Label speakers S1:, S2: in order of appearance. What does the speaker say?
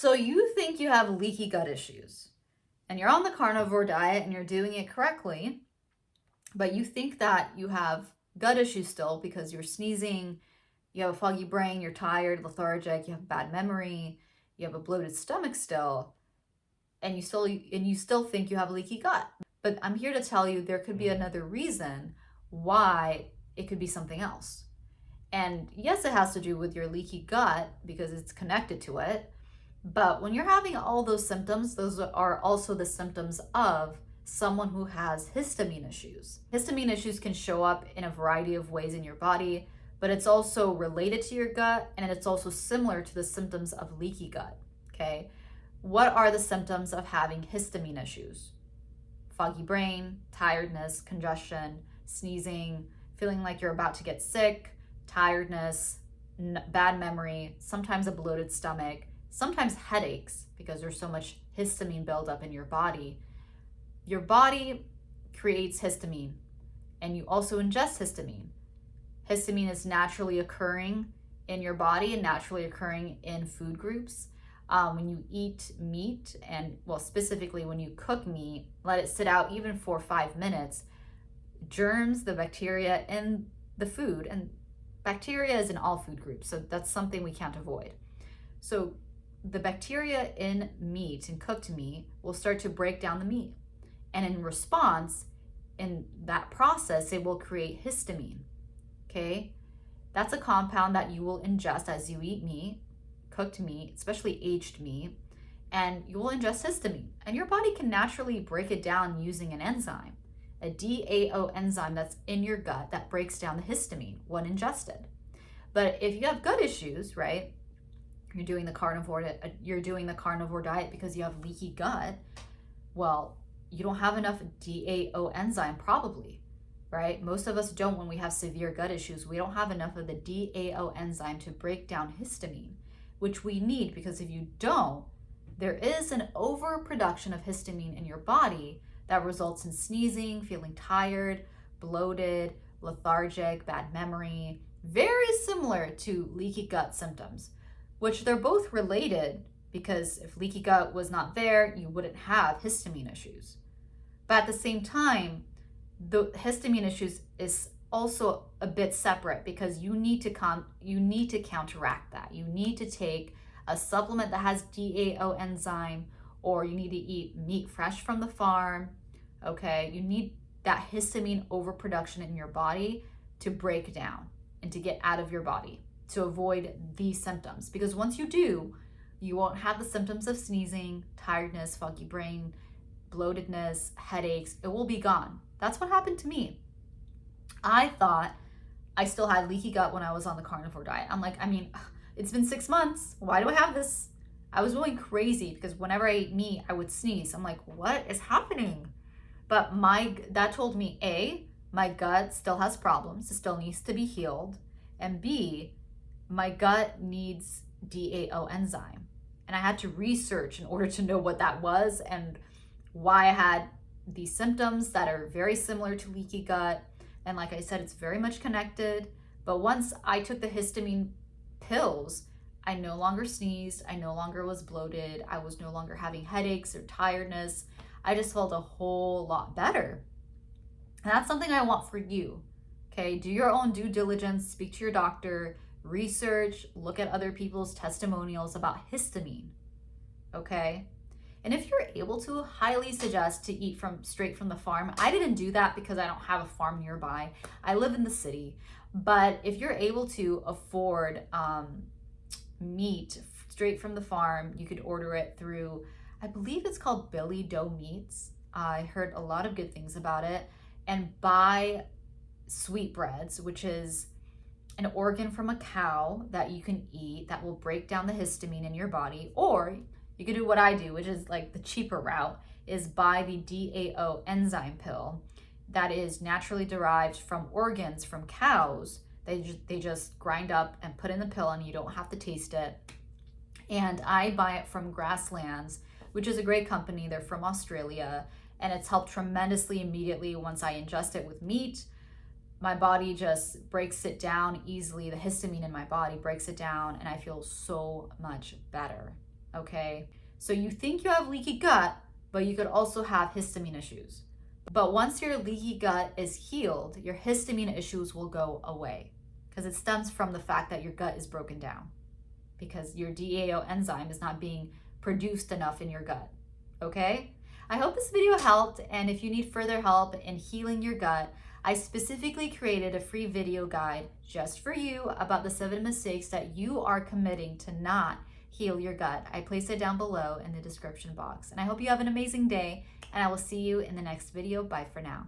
S1: So you think you have leaky gut issues and you're on the carnivore diet and you're doing it correctly, but you think that you have gut issues still because you're sneezing, you have a foggy brain, you're tired, lethargic, you have bad memory, you have a bloated stomach still, and you still think you have leaky gut. But I'm here to tell you there could be another reason why it could be something else. And yes, it has to do with your leaky gut because it's connected to it. But when you're having all those symptoms, those are also the symptoms of someone who has histamine issues. Histamine issues can show up in a variety of ways in your body, but it's also related to your gut and it's also similar to the symptoms of leaky gut. Okay. What are the symptoms of having histamine issues? Foggy brain, tiredness, congestion, sneezing, feeling like you're about to get sick, tiredness, bad memory, sometimes a bloated stomach, sometimes headaches because there's so much histamine buildup in your body. Your body creates histamine and you also ingest histamine. Histamine is naturally occurring in your body and naturally occurring in food groups. When you eat meat, and well, specifically when you cook meat, let it sit out even for 5 minutes, germs, the bacteria in the food, and bacteria is in all food groups, so that's something we can't avoid. So the bacteria in meat and cooked meat will start to break down the meat. And in response, in that process, it will create histamine. Okay? That's a compound that you will ingest as you eat meat, cooked meat, especially aged meat, and you will ingest histamine. And your body can naturally break it down using an enzyme, a DAO enzyme that's in your gut that breaks down the histamine when ingested. But if you have gut issues, right? You're doing the carnivore diet because you have leaky gut. Well, you don't have enough DAO enzyme probably, right? Most of us don't when we have severe gut issues. We don't have enough of the DAO enzyme to break down histamine, which we need because if you don't, there is an overproduction of histamine in your body that results in sneezing, feeling tired, bloated, lethargic, bad memory, very similar to leaky gut symptoms, which they're both related because if leaky gut was not there, you wouldn't have histamine issues. But at the same time, the histamine issues is also a bit separate because you need to counteract that. You need to take a supplement that has DAO enzyme, or you need to eat meat fresh from the farm. Okay, you need that histamine overproduction in your body to break down and to get out of your body to avoid these symptoms. Because once you do, you won't have the symptoms of sneezing, tiredness, foggy brain, bloatedness, headaches. It will be gone. That's what happened to me. I thought I still had leaky gut when I was on the carnivore diet. I'm like, it's been 6 months. Why do I have this? I was going crazy because whenever I ate meat, I would sneeze. I'm like, what is happening? But that told me, A, my gut still has problems. It still needs to be healed. And B, my gut needs DAO enzyme. And I had to research in order to know what that was and why I had these symptoms that are very similar to leaky gut. And like I said, it's very much connected. But once I took the histamine pills, I no longer sneezed. I no longer was bloated. I was no longer having headaches or tiredness. I just felt a whole lot better. And that's something I want for you. Okay, do your own due diligence, speak to your doctor, research, look at other people's testimonials about histamine. Okay? And if you're able to, highly suggest to eat straight from the farm. I didn't do that because I don't have a farm nearby. I live in the city. But if you're able to afford meat straight from the farm, you could order it through, I believe it's called Billy Doe Meats. I heard a lot of good things about it. And buy sweetbreads, which is an organ from a cow that you can eat that will break down the histamine in your body. Or you can do what I do, which is like the cheaper route, is buy the DAO enzyme pill that is naturally derived from organs from cows. They just grind up and put in the pill and you don't have to taste it. And I buy it from Grasslands, which is a great company. They're from Australia, and it's helped tremendously immediately once I ingest it with meat. My body just breaks it down easily. The histamine in my body breaks it down and I feel so much better. okay? So you think you have leaky gut, but you could also have histamine issues. But once your leaky gut is healed, your histamine issues will go away because it stems from the fact that your gut is broken down because your DAO enzyme is not being produced enough in your gut, okay? I hope this video helped, and if you need further help in healing your gut, I specifically created a free video guide just for you about the 7 mistakes that you are committing to not heal your gut. I placed it down below in the description box. And I hope you have an amazing day, and I will see you in the next video. Bye for now.